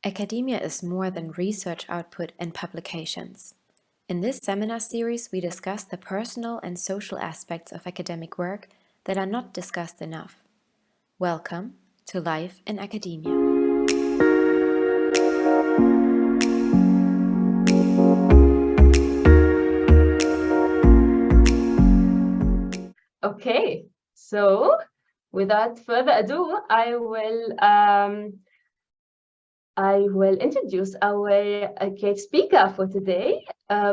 Academia is more than research output and publications. In this seminar series, we discuss the personal and social aspects of academic work that are not discussed enough. Welcome to Life in Academia. Okay, so without further ado, I will introduce our great speaker for today,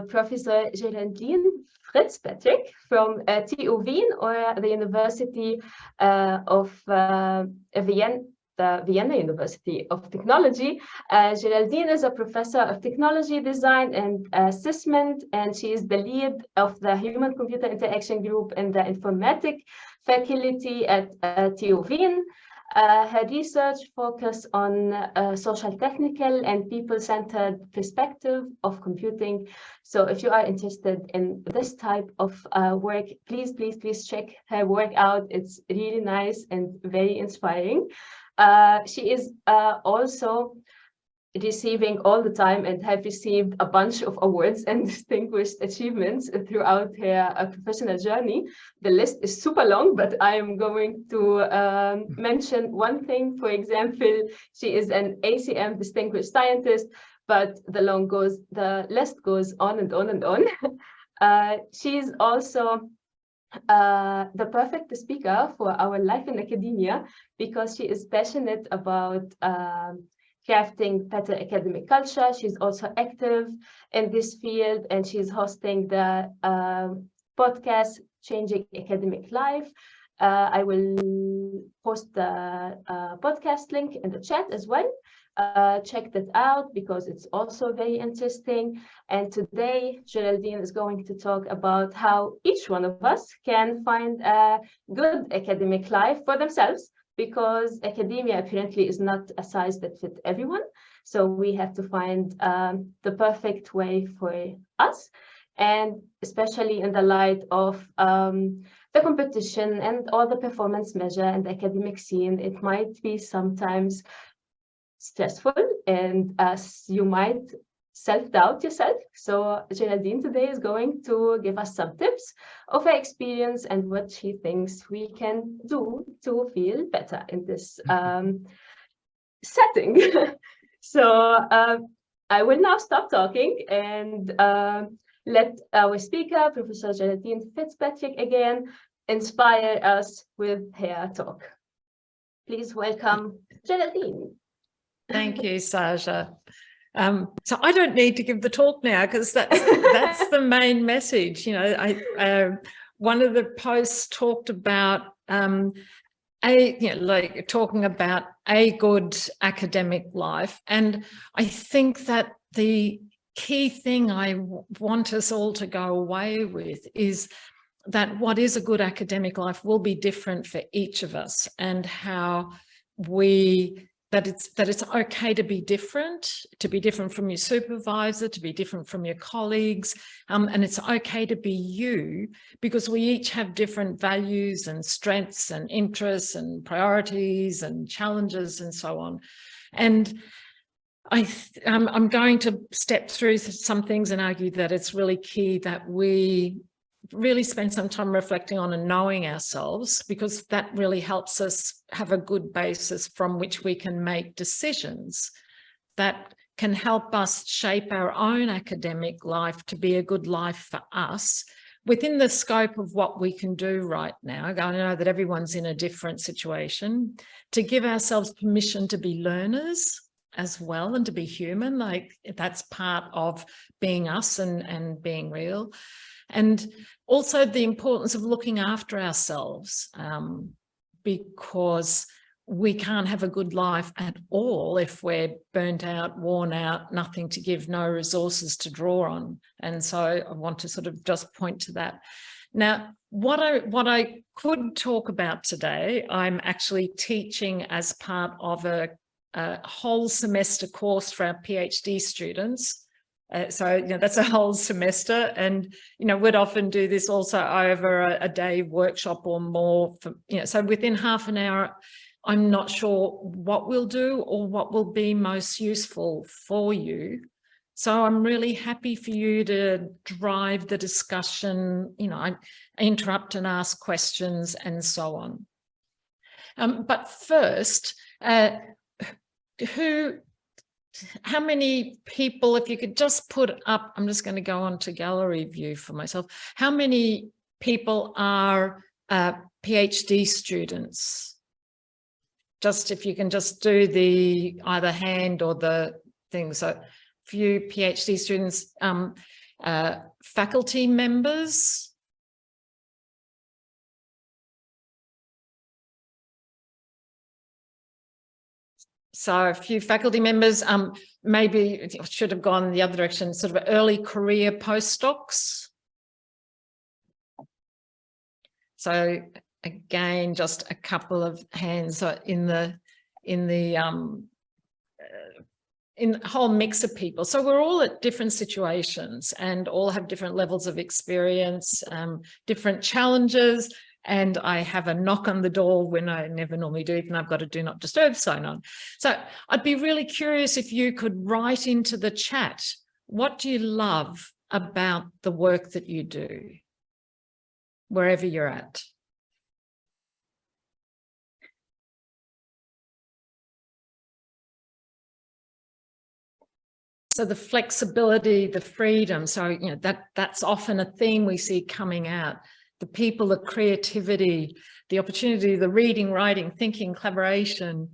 Professor Geraldine Fitzpatrick from TU Wien, or the University of Vienna. The Vienna University of Technology. Geraldine is a professor of technology design and assessment, and she is the lead of the Human-Computer Interaction Group in the Informatic faculty at TU Wien. Her research focuses on social, technical, and people-centered perspective of computing. So if you are interested in this type of work, please check her work out. It's really nice and very inspiring. She is also receiving all the time and have received a bunch of awards and distinguished achievements throughout her professional journey. The list is super long, but I am going to mention one thing. For example, she is an ACM distinguished scientist, but the list goes on and on and on. She's also the perfect speaker for our Life in Academia because she is passionate about crafting better academic culture. She's also active in this field, and she's hosting the podcast Changing Academic Life. I will post the podcast link in the chat as well. Check that out because it's also very interesting. And today, Geraldine is going to talk about how each one of us can find a good academic life for themselves, because academia apparently is not a size that fits everyone. So we have to find the perfect way for us. And especially in the light of the competition and all the performance measure and the academic scene, it might be sometimes stressful, and you might self-doubt yourself. So Geraldine today is going to give us some tips of her experience and what she thinks we can do to feel better in this setting. So I will now stop talking and let our speaker, Professor Geraldine Fitzpatrick, again inspire us with her talk. Please welcome Geraldine. Thank you, Saja. So I don't need to give the talk now because that's the main message. You know, one of the posts talked about talking about a good academic life, and I think that the key thing I want us all to go away with is that what is a good academic life will be different for each of us, and how that it's okay to be different from your supervisor, to be different from your colleagues, and it's okay to be you, because we each have different values and strengths and interests and priorities and challenges and so on. And I'm going to step through some things and argue that it's really key that we really spend some time reflecting on and knowing ourselves, because that really helps us have a good basis from which we can make decisions that can help us shape our own academic life to be a good life for us within the scope of what we can do right now. I know that everyone's in a different situation, to give ourselves permission to be learners as well and to be human. Like, that's part of being us and being real. And also the importance of looking after ourselves, because we can't have a good life at all if we're burnt out, worn out, nothing to give, no resources to draw on. And so I want to sort of just point to that. Now, what I could talk about today, I'm actually teaching as part of a whole semester course for our PhD students. So, you know, that's a whole semester, and, you know, we'd often do this also over a day workshop or more, so within half an hour I'm not sure what we'll do or what will be most useful for you. So I'm really happy for you to drive the discussion, you know, I interrupt and ask questions and so on. But first, how many people, if you could just put up, I'm just going to go on to gallery view for myself. How many people are PhD students? Just if you can just do the either hand or the thing. So few PhD students, faculty members. So a few faculty members, maybe it should have gone the other direction, sort of early career postdocs. So again, just a couple of hands in the whole mix of people. So we're all at different situations and all have different levels of experience, different challenges. And I have a knock on the door when I never normally do, even I've got a do not disturb sign on. So I'd be really curious if you could write into the chat, what do you love about the work that you do, wherever you're at? So the flexibility, the freedom, so you know that's often a theme we see coming out. The people, the creativity, the opportunity, the reading, writing, thinking, collaboration.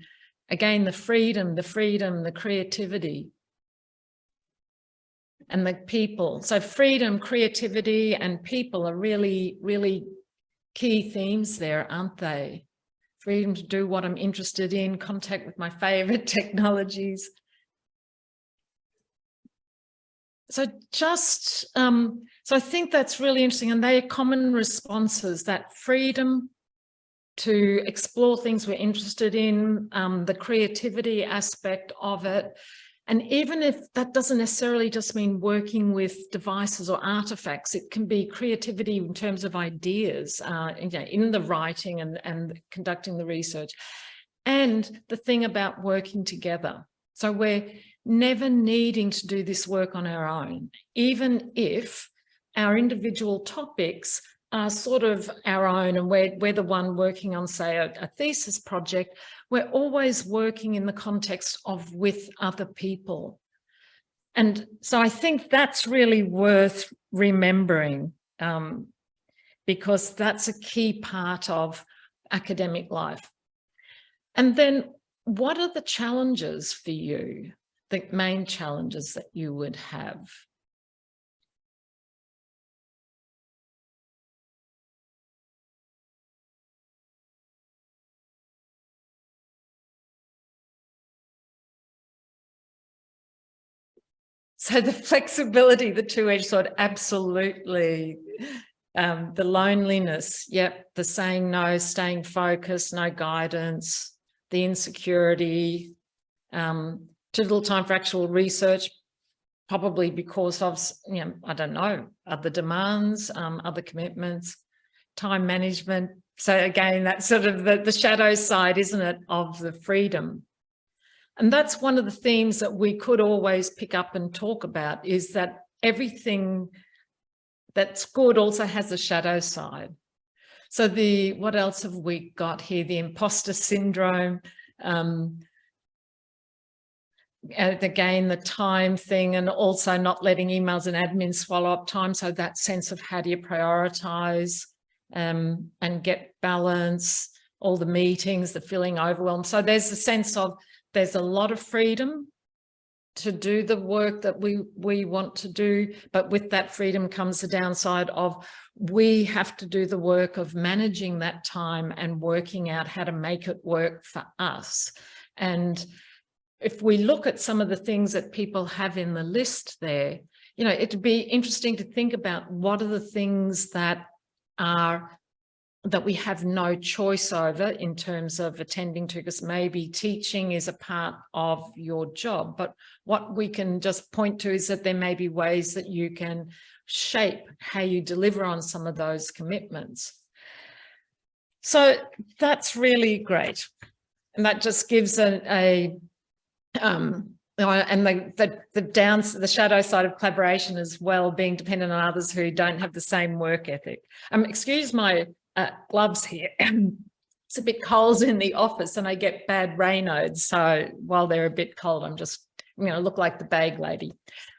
Again, the freedom, the creativity. And the people. So freedom, creativity, and people are really, really key themes there, aren't they? Freedom to do what I'm interested in, contact with my favorite technologies. So just, so I think that's really interesting, and they are common responses, that freedom to explore things we're interested in, the creativity aspect of it. And even if that doesn't necessarily just mean working with devices or artifacts, it can be creativity in terms of ideas, in the writing and conducting the research. And the thing about working together. So we're never needing to do this work on our own, even if our individual topics are sort of our own and we're the one working on, say, a thesis project. We're always working in the context of with other people. And so I think that's really worth remembering, because that's a key part of academic life. And then what are the challenges for you? The main challenges that you would have? So the flexibility, the two-edged sword, absolutely. The loneliness, yep, the saying no, staying focused, no guidance, the insecurity, too little time for actual research, probably because of, I don't know, other demands, other commitments, time management. So again, that's sort of the shadow side, isn't it, of the freedom. And that's one of the themes that we could always pick up and talk about, is that everything that's good also has a shadow side. So what else have we got here? The imposter syndrome, again, the time thing, and also not letting emails and admin swallow up time. So that sense of how do you prioritize and get balance, all the meetings, the feeling overwhelmed. So there's a sense of, there's a lot of freedom to do the work that we want to do, but with that freedom comes the downside of we have to do the work of managing that time and working out how to make it work for us. And if we look at some of the things that people have in the list there, it'd be interesting to think about what are the things that we have no choice over in terms of attending to, because maybe teaching is a part of your job. But what we can just point to is that there may be ways that you can shape how you deliver on some of those commitments. So that's really great. And that just gives the shadow side of collaboration as well, being dependent on others who don't have the same work ethic. Excuse my gloves here. It's a bit cold in the office and I get bad Raynaud's. So while they're a bit cold, I'm just, look like the bag lady.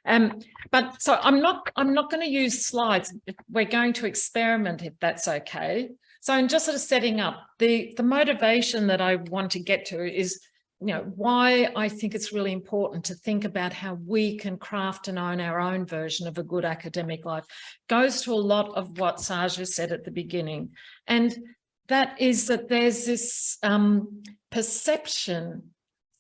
But so I'm not going to use slides. We're going to experiment if that's okay. So I'm just sort of setting up the motivation that I want to get to is, why I think it's really important to think about how we can craft and own our own version of a good academic life. Goes to a lot of what Saja said at the beginning. And that is that there's this perception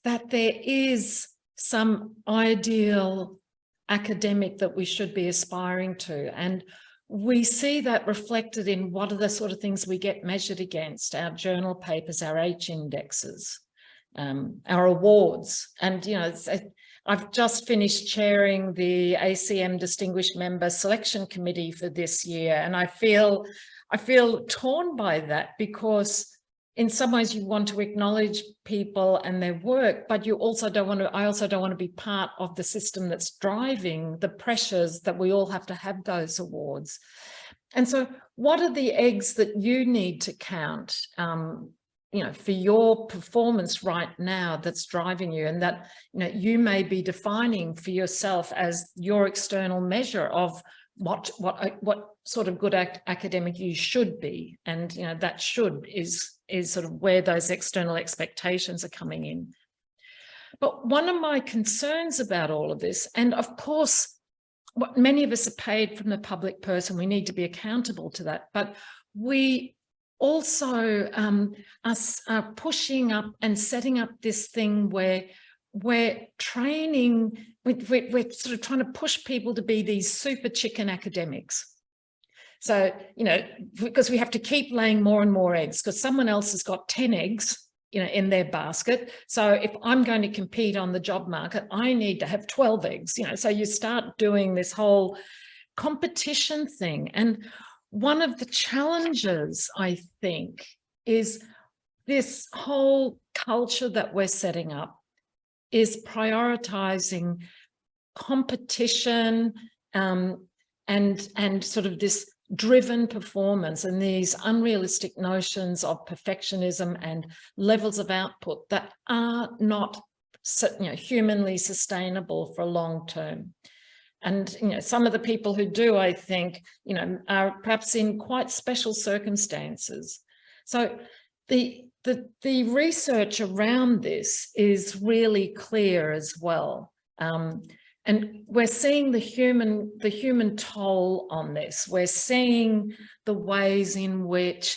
that there is some ideal academic that we should be aspiring to. And we see that reflected in what are the sort of things we get measured against, our journal papers, our H indexes, our awards. And, I've just finished chairing the ACM Distinguished Member Selection Committee for this year. And I feel torn by that because in some ways you want to acknowledge people and their work, but you also don't want to, I also don't want to be part of the system that's driving the pressures that we all have to have those awards. And so what are the eggs that you need to count, for your performance right now that's driving you, and that, you may be defining for yourself as your external measure of what sort of good academic you should be. And, that should is sort of where those external expectations are coming in. But one of my concerns about all of this, and of course, what many of us are paid from the public purse and we need to be accountable to that, but we also are pushing up and setting up this thing where we're training, we're sort of trying to push people to be these super chicken academics. So, because we have to keep laying more and more eggs because someone else has got 10 eggs, in their basket. So if I'm going to compete on the job market, I need to have 12 eggs, so you start doing this whole competition thing. And one of the challenges, I think, is this whole culture that we're setting up is prioritizing competition and sort of this driven performance and these unrealistic notions of perfectionism and levels of output that are not, humanly sustainable for long term. And, some of the people who do, I think, are perhaps in quite special circumstances. So the research around this is really clear as well. And we're seeing the human toll on this. We're seeing the ways in which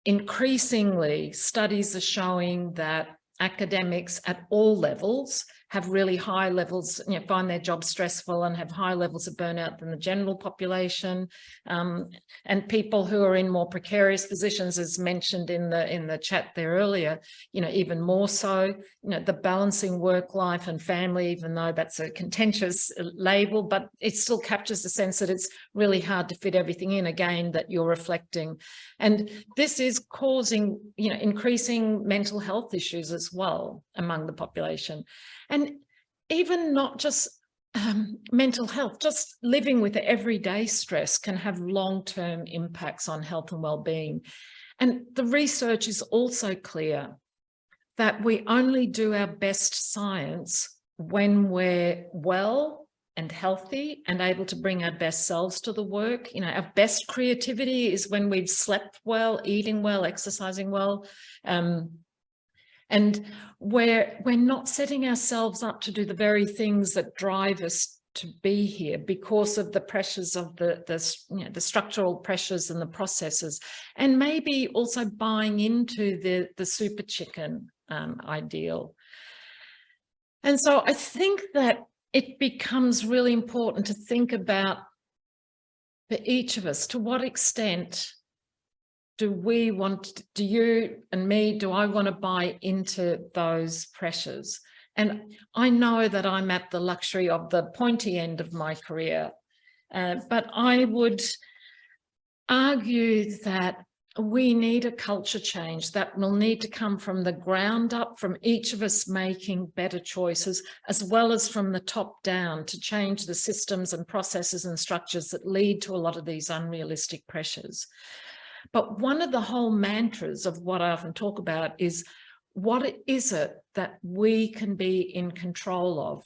increasingly studies are showing that academics at all levels have really high levels, find their job stressful and have high levels of burnout than the general population. And people who are in more precarious positions, as mentioned in the chat there earlier, even more so, the balancing work life and family, even though that's a contentious label, but it still captures the sense that it's really hard to fit everything in, again, that you're reflecting. And this is causing, increasing mental health issues as well among the population. And even not just mental health, just living with everyday stress can have long-term impacts on health and well-being. And the research is also clear that we only do our best science when we're well and healthy and able to bring our best selves to the work. Our best creativity is when we've slept well, eating well, exercising well. And we're not setting ourselves up to do the very things that drive us to be here because of the pressures of the structural pressures and the processes, and maybe also buying into the super chicken ideal. And so I think that it becomes really important to think about, for each of us, to what extent do you and me, do I want to buy into those pressures? And I know that I'm at the luxury of the pointy end of my career, but I would argue that we need a culture change that will need to come from the ground up, from each of us making better choices, as well as from the top down, to change the systems and processes and structures that lead to a lot of these unrealistic pressures. But one of the whole mantras of what I often talk about is, what is it that we can be in control of?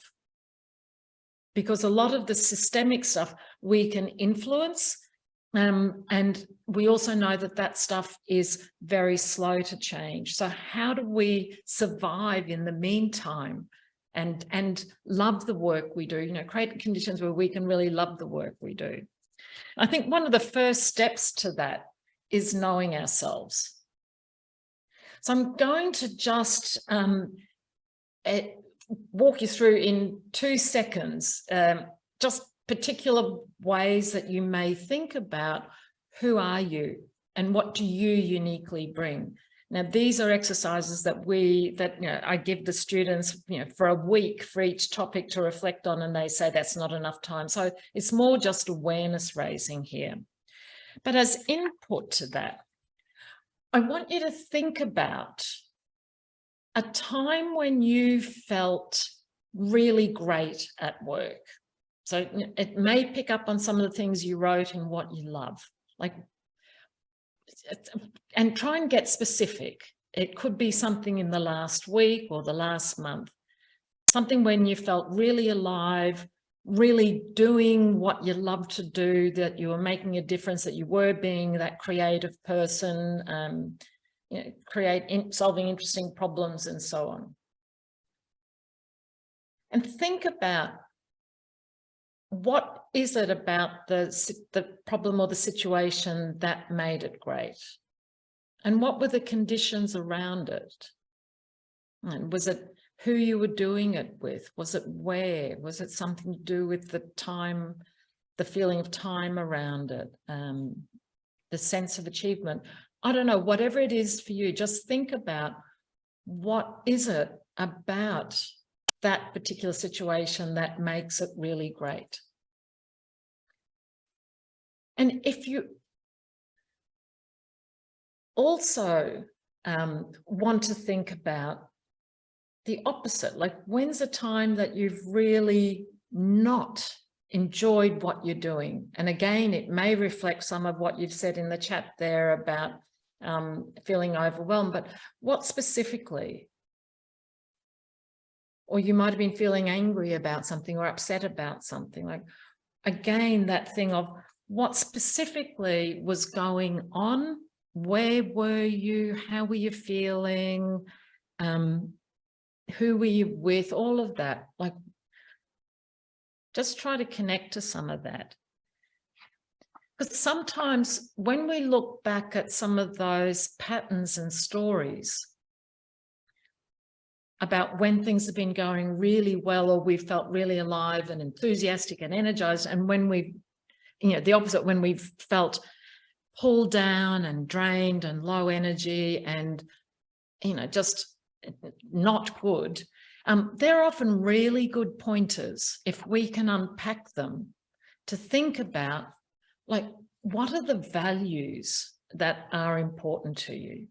Because a lot of the systemic stuff we can influence, and we also know that that stuff is very slow to change. So how do we survive in the meantime and love the work we do, you know, create conditions where we can really love the work we do? I think one of the first steps to that is knowing ourselves. So I'm going to just walk you through in 2 seconds, just particular ways that you may think about who are you and what do you uniquely bring. Now, these are exercises that I give the students, for a week for each topic to reflect on, and they say that's not enough time. So it's more just awareness raising here. But as input to that, I want you to think about a time when you felt really great at work. So it may pick up on some of the things you wrote and what you love, and try and get specific. It could be something in the last week or the last month, something when you felt really alive, really doing what you love to do, that you were making a difference, that you were being that creative person, solving interesting problems and so on. And think about, what is it about the problem or the situation that made it great? And what were the conditions around it? And was it who you were doing it with? Was it where? Was it something to do with the time, the feeling of time around it, the sense of achievement? I don't know, whatever it is for you, just think about, what is it about that particular situation that makes it really great? And if you also want to think about the opposite, like, when's a time that you've really not enjoyed what you're doing? And again, it may reflect some of what you've said in the chat there about feeling overwhelmed, but what specifically? Or you might have been feeling angry about something or upset about something. Like, again, that thing of what specifically was going on? Where were you? How were you feeling? Who were you with? All of that. Like, just try to connect to some of that. Because sometimes when we look back at some of those patterns and stories about when things have been going really well, or we felt really alive and enthusiastic and energized, and when we, the opposite, when we've felt pulled down and drained and low energy and, just not good, they're often really good pointers, if we can unpack them, to think about, like, what are the values that are important to you?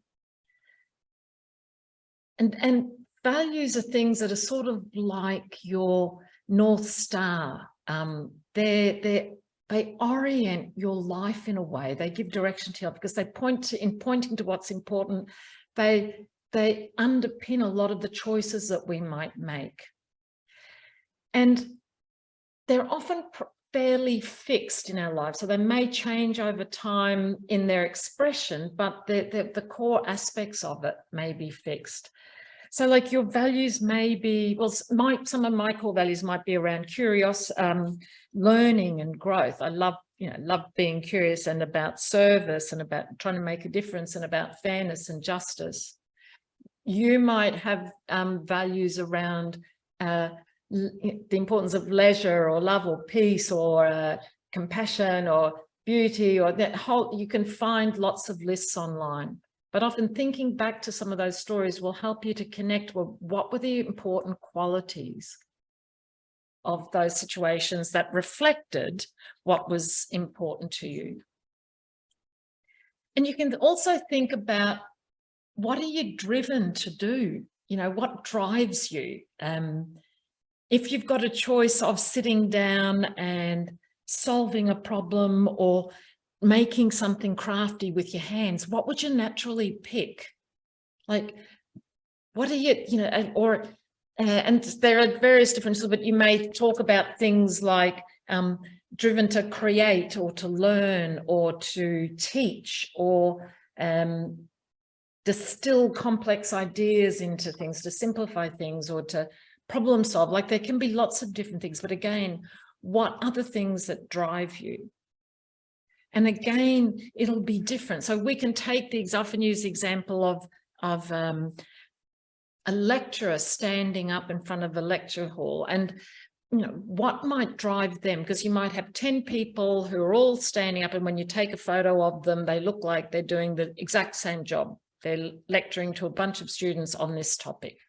And values are things that are sort of like your North Star. They orient your life in a way. They give direction to you, because they in pointing to what's important, they underpin a lot of the choices that we might make. And they're often fairly fixed in our lives. So they may change over time in their expression, but the core aspects of it may be fixed. So like your values may be, well, some of my core values might be around learning and growth. I love being curious, and about service, and about trying to make a difference, and about fairness and justice. You might have values around the importance of leisure, or love, or peace, or compassion, or beauty, or that whole, you can find lots of lists online. But often thinking back to some of those stories will help you to connect with what were the important qualities of those situations that reflected what was important to you. And you can also think about, what are you driven to do? You know, what drives you? If you've got a choice of sitting down and solving a problem or making something crafty with your hands, what would you naturally pick? Like, what are you, you know, or, and there are various differences, but you may talk about things like driven to create or to learn or to teach or distill complex ideas into things, to simplify things or to problem solve. Like, there can be lots of different things, but again, what are the things that drive you? And again, it'll be different. So we can take I often use the example of a lecturer standing up in front of a lecture hall, and you know, what might drive them? Because you might have 10 people who are all standing up, and when you take a photo of them, they look like they're doing the exact same job. They're lecturing to a bunch of students on this topic.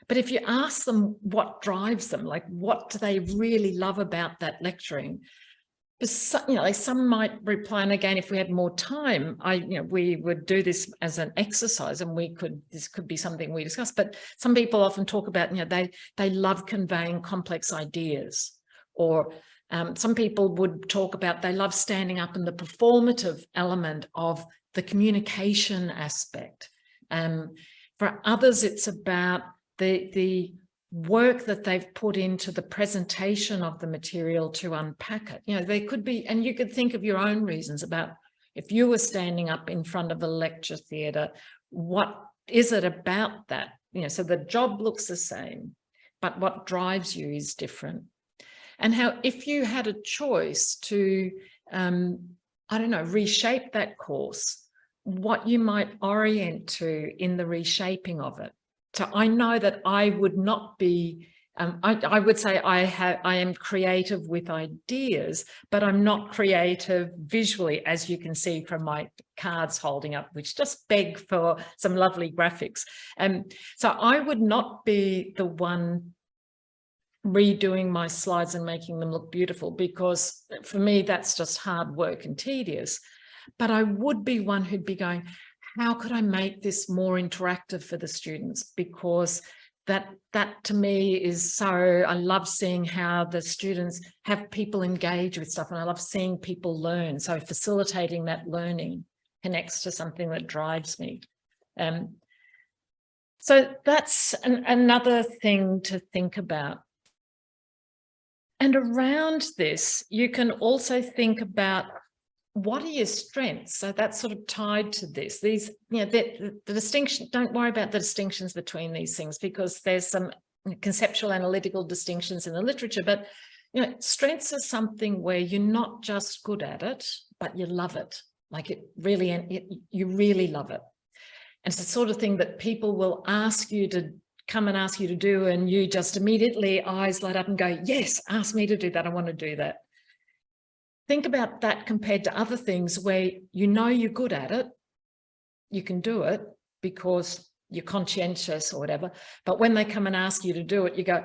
But if you ask them what drives them, like what do they really love about that lecturing, you know, like some might reply, and again, if we had more time, we would do this as an exercise, and this could be something we discuss. But some people often talk about, you know, they love conveying complex ideas, or some people would talk about they love standing up in the performative element of the communication aspect. For others, it's about the work that they've put into the presentation of the material to unpack it. You know, they could be, and you could think of your own reasons about, if you were standing up in front of a lecture theatre, what is it about that? You know, so the job looks the same, but what drives you is different. And how, if you had a choice to, I don't know, reshape that course, what you might orient to in the reshaping of it. So I know that I would not be, I would say I am creative with ideas, but I'm not creative visually, as you can see from my cards holding up, which just beg for some lovely graphics. So I would not be the one redoing my slides and making them look beautiful, because for me, that's just hard work and tedious. But I would be one who'd be going, how could I make this more interactive for the students? Because that to me is so, I love seeing how the students have people engage with stuff, and I love seeing people learn. So facilitating that learning connects to something that drives me. So that's another thing to think about. And around this, you can also think about, what are your strengths? So that's sort of tied to this. These, you know, the distinction, don't worry about the distinctions between these things, because there's some conceptual analytical distinctions in the literature, but you know, strengths are something where you're not just good at it, but you love it. Like it really, you really love it. And it's the sort of thing that people will ask you to come and ask you to do, and you just immediately eyes light up and go, yes, ask me to do that. I want to do that. Think about that compared to other things where you know you're good at it, you can do it because you're conscientious or whatever, but when they come and ask you to do it, you go,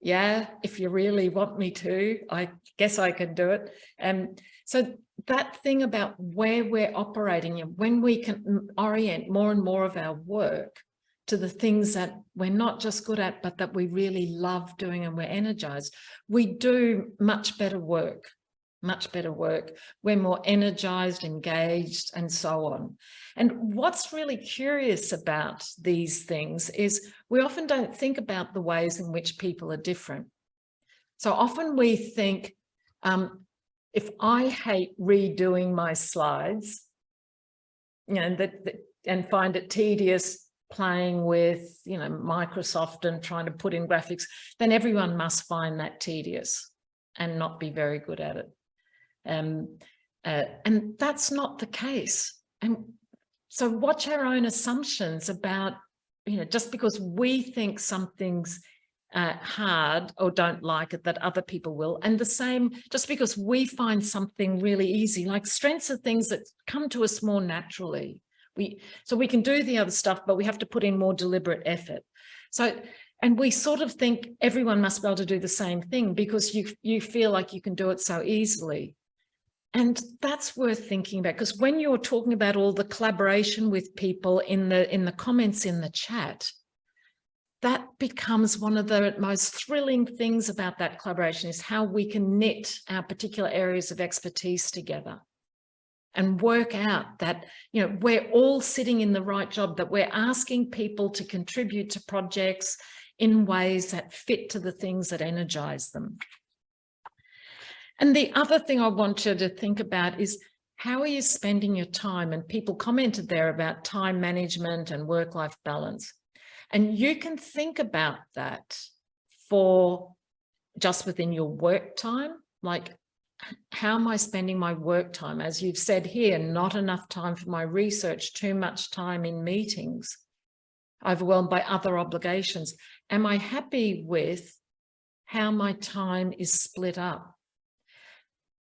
yeah, if you really want me to, I guess I can do it. And so that thing about where we're operating, when we can orient more and more of our work to the things that we're not just good at, but that we really love doing and we're energized, we do much better work, much better work. We're more energized, engaged, and so on. And what's really curious about these things is we often don't think about the ways in which people are different. So often we think, if I hate redoing my slides, you know, and find it tedious playing with, you know, Microsoft and trying to put in graphics, then everyone must find that tedious and not be very good at it. And that's not the case. And so watch our own assumptions about, you know, just because we think something's hard or don't like it, that other people will. And the same, just because we find something really easy, like strengths are things that come to us more naturally. So we can do the other stuff, but we have to put in more deliberate effort. So, and we sort of think everyone must be able to do the same thing because you feel like you can do it so easily. And that's worth thinking about, because when you're talking about all the collaboration with people in the comments in the chat, that becomes one of the most thrilling things about that collaboration, is how we can knit our particular areas of expertise together and work out that, you know, we're all sitting in the right job, that we're asking people to contribute to projects in ways that fit to the things that energize them. And the other thing I want you to think about is, how are you spending your time? And people commented there about time management and work-life balance. And you can think about that for just within your work time, like, how am I spending my work time? As you've said here, not enough time for my research, too much time in meetings, overwhelmed by other obligations. Am I happy with how my time is split up?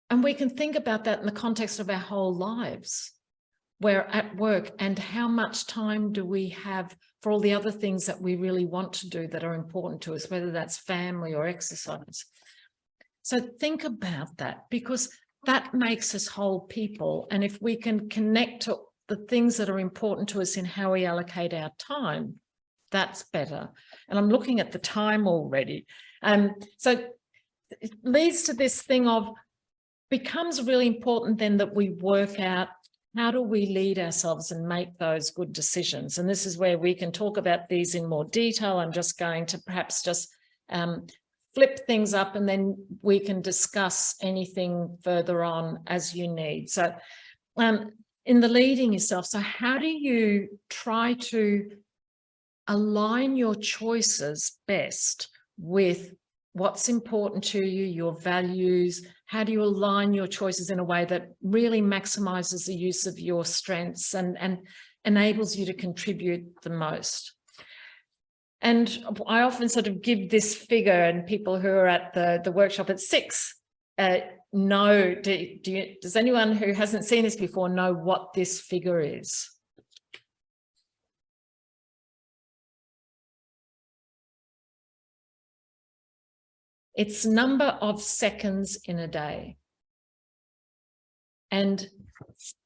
And we can think about that in the context of our whole lives. We're at work, and how much time do we have for all the other things that we really want to do that are important to us, whether that's family or exercise. So think about that, because that makes us whole people. And if we can connect to the things that are important to us in how we allocate our time, that's better. And I'm looking at the time already. So it leads to this thing of, becomes really important then that we work out, how do we lead ourselves and make those good decisions? And this is where we can talk about these in more detail. I'm just going to perhaps just flip things up, and then we can discuss anything further on as you need. So in the leading yourself, so how do you try to align your choices best with what's important to you, your values? How do you align your choices in a way that really maximizes the use of your strengths and enables you to contribute the most? And I often sort of give this figure, and people who are at the workshop at 6 know, does anyone who hasn't seen this before know what this figure is? It's number of seconds in a day. And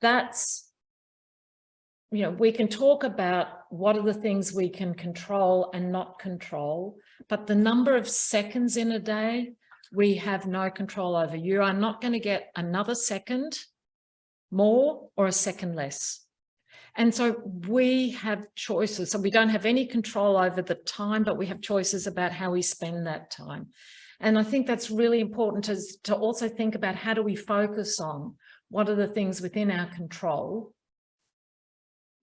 that's, you know, we can talk about what are the things we can control and not control, but the number of seconds in a day, we have no control over. You are not going to get another second more or a second less. And so we have choices. So we don't have any control over the time, but we have choices about how we spend that time. And I think that's really important to also think about, how do we focus on what are the things within our control,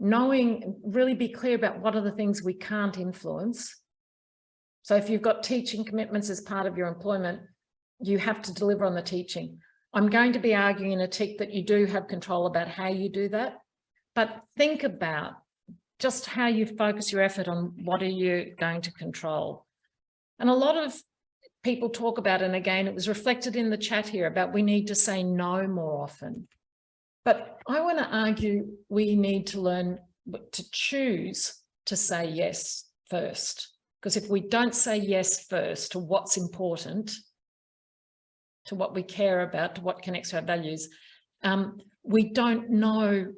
knowing, really be clear about what are the things we can't influence. So if you've got teaching commitments as part of your employment, you have to deliver on the teaching. I'm going to be arguing in a tick that you do have control about how you do that, but think about just how you focus your effort on what are you going to control. And a lot of people talk about, and again, it was reflected in the chat here, about we need to say no more often. But I want to argue we need to learn to choose to say yes first. Because if we don't say yes first to what's important, to what we care about, to what connects to our values, we don't know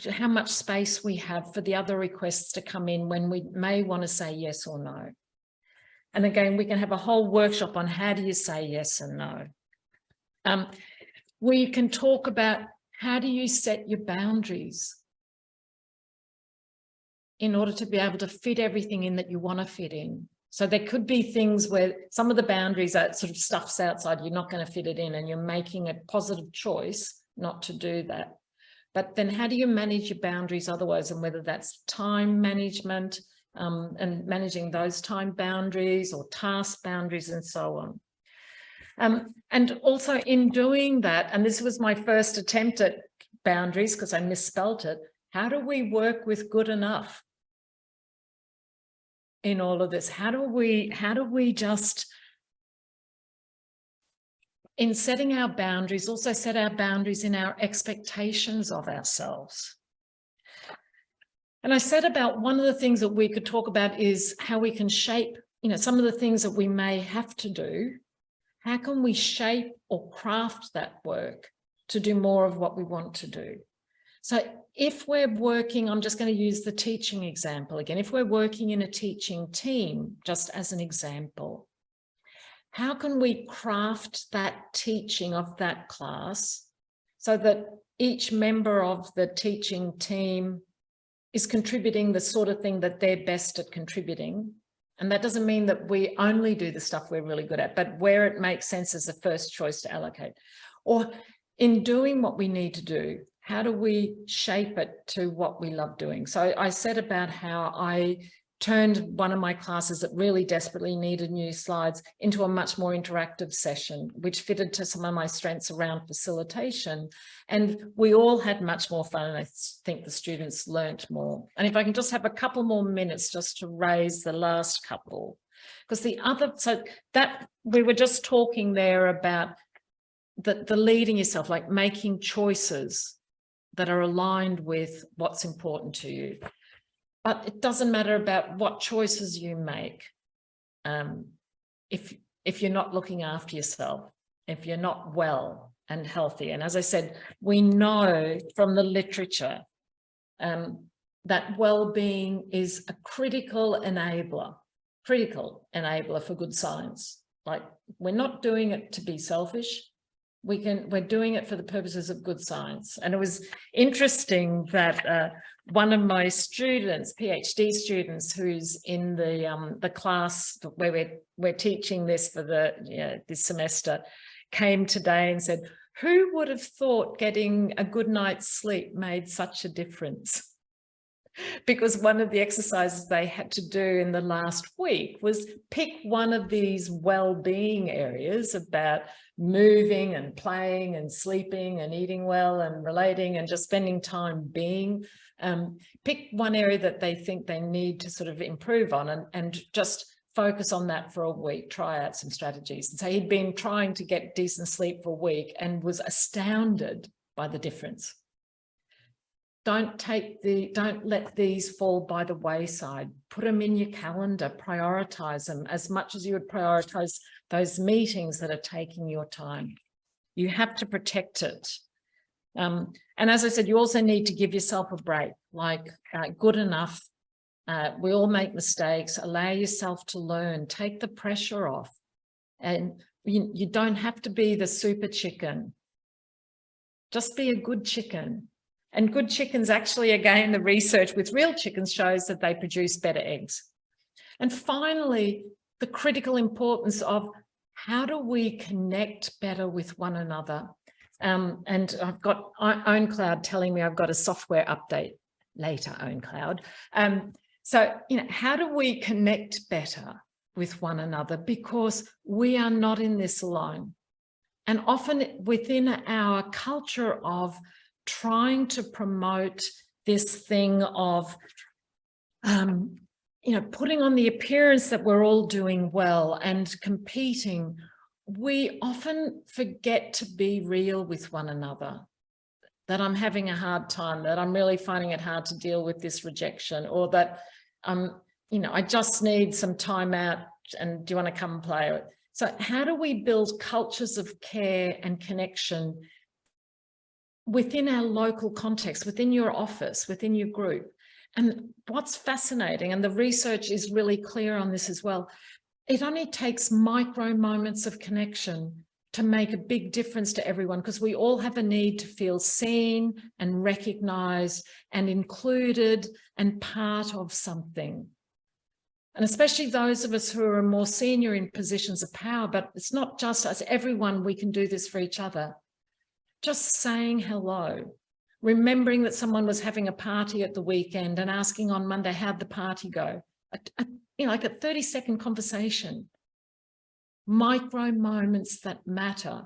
how much space we have for the other requests to come in when we may want to say yes or no. And again, we can have a whole workshop on how do you say yes and no. We can talk about, how do you set your boundaries in order to be able to fit everything in that you want to fit in. So there could be things where some of the boundaries are sort of stuff's outside, you're not going to fit it in, and you're making a positive choice not to do that. But then how do you manage your boundaries otherwise, and whether that's time management, and managing those time boundaries or task boundaries and so on. And also in doing that, and this was my first attempt at boundaries because I misspelt it, how do we work with good enough in all of this? How do we just, in setting our boundaries, also set our boundaries in our expectations of ourselves? And I said about one of the things that we could talk about is how we can shape, you know, some of the things that we may have to do. How can we shape or craft that work to do more of what we want to do. So if we're working, I'm just going to use the teaching example again. If we're working in a teaching team, just as an example, how can we craft that teaching of that class so that each member of the teaching team is contributing the sort of thing that they're best at contributing? And that doesn't mean that we only do the stuff we're really good at, but where it makes sense as a first choice to allocate. Or in doing what we need to do, how do we shape it to what we love doing? So I said about how I turned one of my classes that really desperately needed new slides into a much more interactive session, which fitted to some of my strengths around facilitation. And we all had much more fun, and I think the students learnt more. And if I can just have a couple more minutes just to raise the last couple, because so that we were just talking there about the leading yourself, like making choices that are aligned with what's important to you. But it doesn't matter about what choices you make if you're not looking after yourself, if you're not well and healthy. And as I said, we know from the literature that well-being is a critical enabler for good science. Like, we're not doing it to be selfish. We're doing it for the purposes of good science. And it was interesting that one of my students, PhD students, who's in the class where we're teaching this for this semester, came today and said, who would have thought getting a good night's sleep made such a difference? Because one of the exercises they had to do in the last week was pick one of these well-being areas about moving and playing and sleeping and eating well and relating and just spending time being. Pick one area that they think they need to sort of improve on and just focus on that for a week, try out some strategies. And so he'd been trying to get decent sleep for a week and was astounded by the difference. Don't let these fall by the wayside. Put them in your calendar, prioritize them as much as you would prioritize those meetings that are taking your time. You have to protect it. And as I said, you also need to give yourself a break, like good enough. We all make mistakes. Allow yourself to learn, take the pressure off. And you don't have to be the super chicken. Just be a good chicken. And good chickens, actually, again, the research with real chickens shows that they produce better eggs. And finally, the critical importance of how do we connect better with one another? And I've got OwnCloud telling me I've got a software update later, OwnCloud. So, how do we connect better with one another? Because we are not in this alone. And often within our culture of trying to promote this thing of, putting on the appearance that we're all doing well and competing, we often forget to be real with one another, that I'm having a hard time, that I'm really finding it hard to deal with this rejection, or that, I just need some time out and do you want to come and play? So how do we build cultures of care and connection within our local context, within your office, within your group? And what's fascinating, and the research is really clear on this as well, it only takes micro moments of connection to make a big difference to everyone, because we all have a need to feel seen and recognized and included and part of something. And especially those of us who are more senior in positions of power, but it's not just us, everyone, we can do this for each other. Just saying hello, remembering that someone was having a party at the weekend and asking on Monday, how'd the party go? Like a 30-second conversation. Micro moments that matter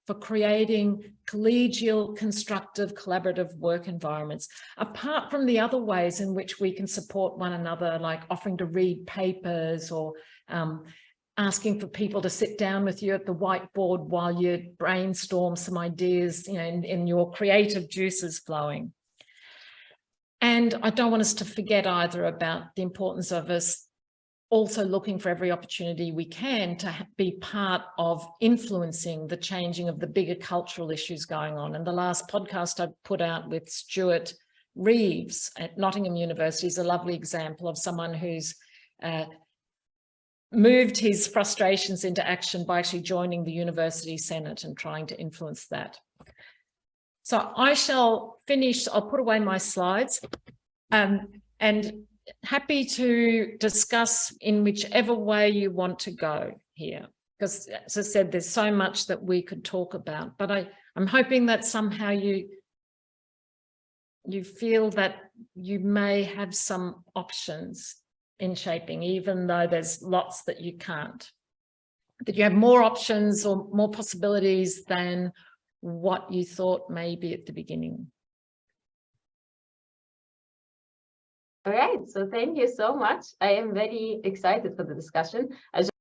for creating collegial, constructive, collaborative work environments, apart from the other ways in which we can support one another, like offering to read papers or asking for people to sit down with you at the whiteboard while you brainstorm some ideas, in your creative juices flowing. And I don't want us to forget either about the importance of us also looking for every opportunity we can to be part of influencing the changing of the bigger cultural issues going on. And the last podcast I put out with Stuart Reeves at Nottingham University is a lovely example of someone who's moved his frustrations into action by actually joining the University Senate and trying to influence that. So I shall finish, I'll put away my slides, and happy to discuss in whichever way you want to go here, because as I said, there's so much that we could talk about, but I'm hoping that somehow you feel that you may have some options in shaping, even though there's lots that you can't, that you have more options or more possibilities than what you thought maybe at the beginning. All right, so thank you so much. I am very excited for the discussion.